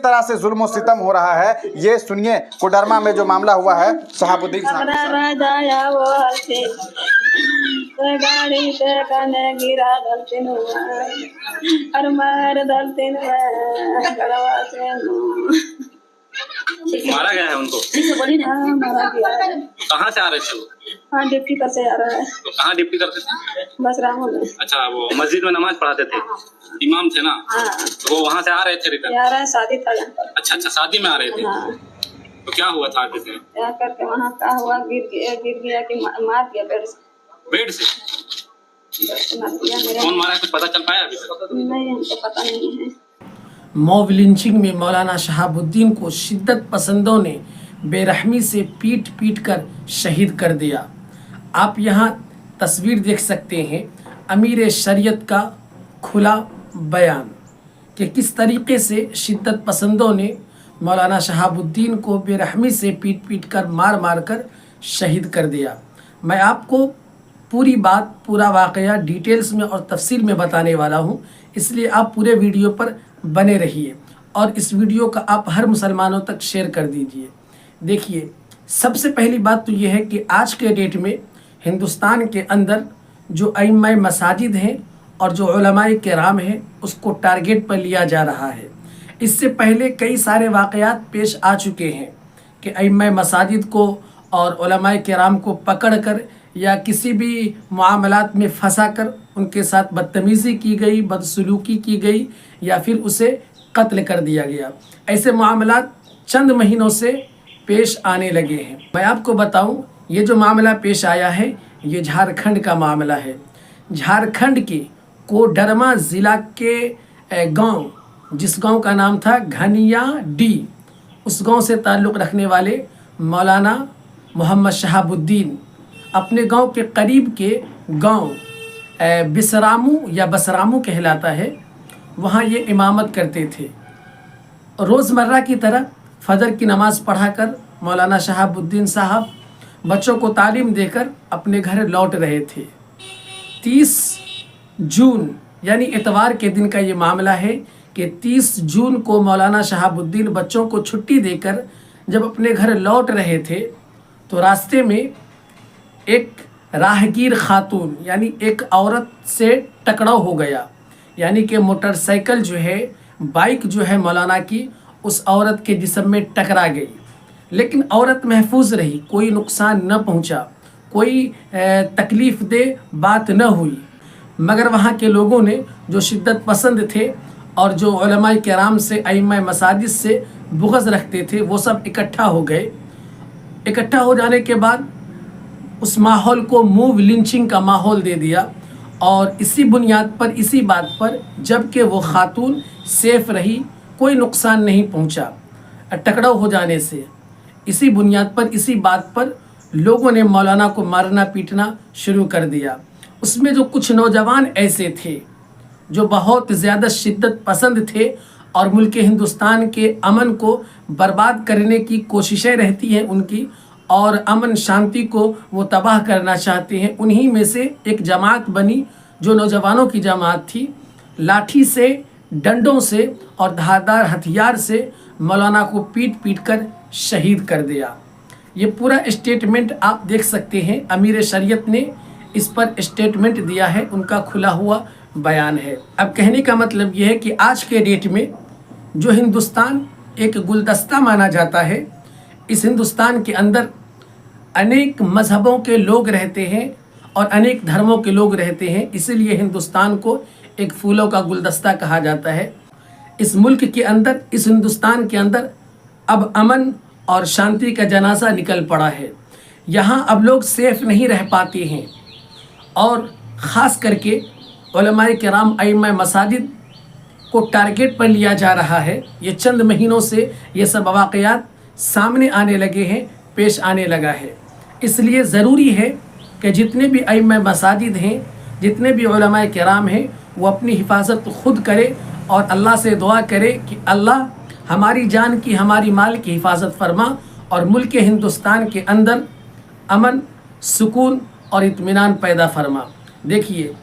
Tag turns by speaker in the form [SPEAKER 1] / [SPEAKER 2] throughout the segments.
[SPEAKER 1] तरह से जुल्म और सितम हो रहा है, ये सुनिए कोडरमा में जो मामला हुआ है शहाबुद्दीन साहब के साथ।
[SPEAKER 2] मारा गया है उनको?
[SPEAKER 3] मारा गया है।
[SPEAKER 2] कहाँ से आ रहे थे वो?
[SPEAKER 3] हाँ, डिप्टी पर से आ रहा है।
[SPEAKER 2] तो कहाँ ड्यूटी करते थे?
[SPEAKER 3] बस रामू में।
[SPEAKER 2] अच्छा, वो मस्जिद में नमाज पढ़ाते थे, इमाम थे ना?
[SPEAKER 3] हाँ,
[SPEAKER 2] तो वो वहाँ से आ रहे थे रिटर्न?
[SPEAKER 3] आ रहा है, शादी था यहाँ पर।
[SPEAKER 2] अच्छा, शादी में आ रहे थे।
[SPEAKER 3] हाँ,
[SPEAKER 2] तो क्या हुआ था आगे से?
[SPEAKER 3] क्या करके वहाँ का हुआ, गिर गया कि मार दिया बेड से।
[SPEAKER 2] बेड से?
[SPEAKER 3] मार दिया मेरे।
[SPEAKER 2] कौन मारा है कुछ पता चल पाया अभी तक?
[SPEAKER 3] नहीं, हमको पता नहीं है।
[SPEAKER 4] मॉब लिंचिंग में मौलाना शहाबुद्दीन को शिद्दत पसंदों ने बेरहमी से पीट पीट कर शहीद कर दिया। आप यहाँ तस्वीर देख सकते हैं, अमीर शरीयत का खुला बयान कि किस तरीके से शिद्दत पसंदों ने मौलाना शहाबुद्दीन को बेरहमी से पीट पीट कर मार मार कर शहीद कर दिया। मैं आपको पूरी बात, पूरा वाक़या डिटेल्स में और तफसील में बताने वाला हूँ, इसलिए आप पूरे वीडियो पर बने रहिए और इस वीडियो का आप हर मुसलमानों तक शेयर कर दीजिए। देखिए, सबसे पहली बात तो ये है कि आज के डेट में हिंदुस्तान के अंदर जो अइम्मा मसाजिद हैं और जो उलमाए किराम हैं, उसको टारगेट पर लिया जा रहा है। इससे पहले कई सारे वाक़यात पेश आ चुके हैं कि अइम्मा मसाजिद को और उलमाए किराम को पकड़ कर या किसी भी मामलात में फंसा कर उनके साथ बदतमीज़ी की गई, बदसलूकी की गई या फिर उसे कत्ल कर दिया गया। ऐसे मामलात चंद महीनों से पेश आने लगे हैं। मैं आपको बताऊं, ये जो मामला पेश आया है ये झारखंड का मामला है। झारखंड के कोडरमा ज़िला के गांव, जिस गांव का नाम था घनिया डी, उस गांव से ताल्लुक़ रखने वाले मौलाना मोहम्मद शहाबुद्दीन अपने गांव के करीब के गांव बिसरामू या बसरामू कहलाता है, वहाँ ये इमामत करते थे। रोज़मर्रा की तरह फजर की नमाज़ पढ़ाकर मौलाना शहाबुद्दीन साहब बच्चों को तालीम देकर अपने घर लौट रहे थे। 30 जून यानी इतवार के दिन का ये मामला है कि 30 जून को मौलाना शहाबुद्दीन बच्चों को छुट्टी देकर जब अपने घर लौट रहे थे तो रास्ते में एक राहगीर खातून यानी एक औरत से टकराव हो गया। यानी कि मोटरसाइकिल जो है, बाइक जो है मौलाना की, उस औरत के जिस्म में टकरा गई, लेकिन औरत महफूज रही, कोई नुकसान न पहुंचा, कोई तकलीफ़ दे बात न हुई। मगर वहाँ के लोगों ने जो शिद्दत पसंद थे और जो उलमाए किराम से, अइम्मा मसाजिद से बुग़्ज़ रखते थे, वो सब इकट्ठा हो गए। इकट्ठा हो जाने के बाद उस माहौल को मूव लिंचिंग का माहौल दे दिया और इसी बुनियाद पर, इसी बात पर, जबकि वो खातून सेफ़ रही, कोई नुकसान नहीं पहुंचा टकराव हो जाने से, इसी बुनियाद पर, इसी बात पर लोगों ने मौलाना को मारना पीटना शुरू कर दिया। उसमें जो कुछ नौजवान ऐसे थे जो बहुत ज़्यादा शिद्दत पसंद थे और मुल्क हिंदुस्तान के अमन को बर्बाद करने की कोशिशें रहती हैं उनकी, और अमन शांति को वो तबाह करना चाहते हैं, उन्हीं में से एक जमात बनी जो नौजवानों की जमात थी। लाठी से, डंडों से और धारदार हथियार से मौलाना को पीट पीट कर शहीद कर दिया। ये पूरा स्टेटमेंट आप देख सकते हैं, अमीर शरीयत ने इस पर स्टेटमेंट दिया है, उनका खुला हुआ बयान है। अब कहने का मतलब ये है कि आज के डेट में जो हिंदुस्तान एक गुलदस्ता माना जाता है, इस हिंदुस्तान के अंदर अनेक मज़हबों के लोग रहते हैं और अनेक धर्मों के लोग रहते हैं, इसलिए हिंदुस्तान को एक फूलों का गुलदस्ता कहा जाता है। इस मुल्क के अंदर, इस हिंदुस्तान के अंदर अब अमन और शांति का जनाजा निकल पड़ा है। यहाँ अब लोग सेफ नहीं रह पाते हैं और ख़ास करके उलमाए किराम, अइम्मा मसाजिद को टारगेट पर लिया जा रहा है। ये चंद महीनों से ये सब वाक़यात सामने आने लगे हैं, पेश आने लगा है। इसलिए ज़रूरी है कि जितने भी अइम्मा मसाजिद हैं, जितने भी उलमाए किराम हैं, वो अपनी हिफाजत खुद करे और अल्लाह से दुआ करे कि अल्लाह हमारी जान की, हमारी माल की हिफाजत फरमा और मुल्क हिंदुस्तान के अंदर अमन, सुकून और इत्मीनान पैदा फरमा। देखिए,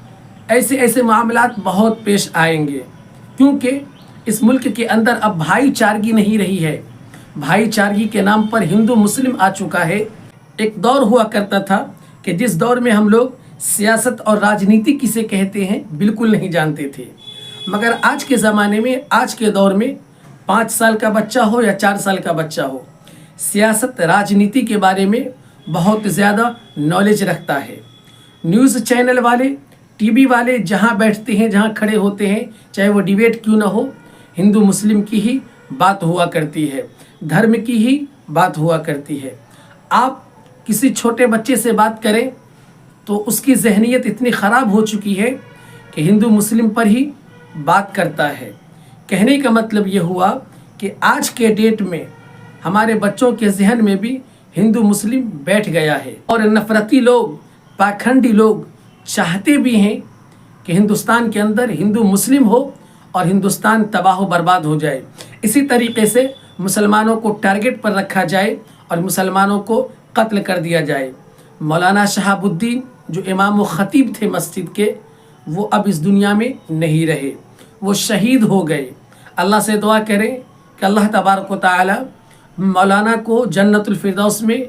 [SPEAKER 4] ऐसे ऐसे मामलात बहुत पेश आएंगे, क्योंकि इस मुल्क के अंदर अब भाई चारगी नहीं रही है। भाई चारगी के नाम पर हिंदू मुस्लिम आ चुका है। एक दौर हुआ करता था कि जिस दौर में हम लोग सियासत और राजनीति किसे कहते हैं बिल्कुल नहीं जानते थे, मगर आज के ज़माने में, आज के दौर में 5 साल का बच्चा हो या 4 साल का बच्चा हो, सियासत राजनीति के बारे में बहुत ज़्यादा नॉलेज रखता है। न्यूज़ चैनल वाले, टीवी वाले जहाँ बैठते हैं, जहाँ खड़े होते हैं, चाहे वो डिबेट क्यों ना हो, हिंदू मुस्लिम की ही बात हुआ करती है, धर्म की ही बात हुआ करती है। आप किसी छोटे बच्चे से बात करें तो उसकी जहनीत इतनी ख़राब हो चुकी है कि हिंदू मुस्लिम पर ही बात करता है। कहने का मतलब ये हुआ कि आज के डेट में हमारे बच्चों के जहन में भी हिंदू मुस्लिम बैठ गया है, और नफरती लोग, पाखंडी लोग चाहते भी हैं कि हिंदुस्तान के अंदर हिंदू मुस्लिम हो और हिंदुस्तान तबाह बर्बाद हो जाए। इसी तरीके से मुसलमानों को टारगेट पर रखा जाए और मुसलमानों को कत्ल कर दिया जाए। मौलाना शहाबुद्दीन जो इमाम व ख़तीब थे मस्जिद के, वो अब इस दुनिया में नहीं रहे, वो शहीद हो गए। अल्लाह से दुआ करें कि अल्लाह तबारक व तआला मौलाना को जन्नतुल फिरदौस में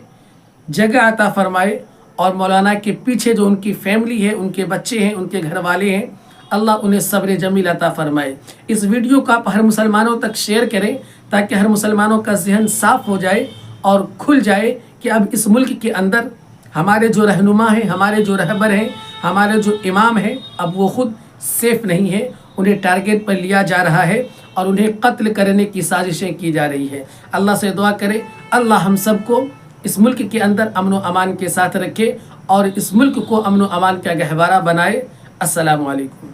[SPEAKER 4] जगह अता फरमाए, और मौलाना के पीछे जो उनकी फैमिली है, उनके बच्चे हैं, उनके घर वाले हैं, अल्लाह उन्हें सब्र जमील अता फरमाए। इस वीडियो को आप हर मुसलमानों तक शेयर करें ताकि हर मुसलमानों का जहन साफ़ हो जाए और खुल जाए कि अब इस मुल्क के अंदर हमारे जो रहनुमा हैं, हमारे जो रहबर हैं, हमारे जो इमाम हैं, अब वो ख़ुद सेफ़ नहीं है, उन्हें टारगेट पर लिया जा रहा है और उन्हें कत्ल करने की साजिशें की जा रही है। अल्लाह से दुआ करें अल्लाह हम सबको इस मुल्क के अंदर अमन व अमान के साथ रखे और इस मुल्क को अमन व अमान का गहवारा बनाए। अस्सलामु अलैकुम।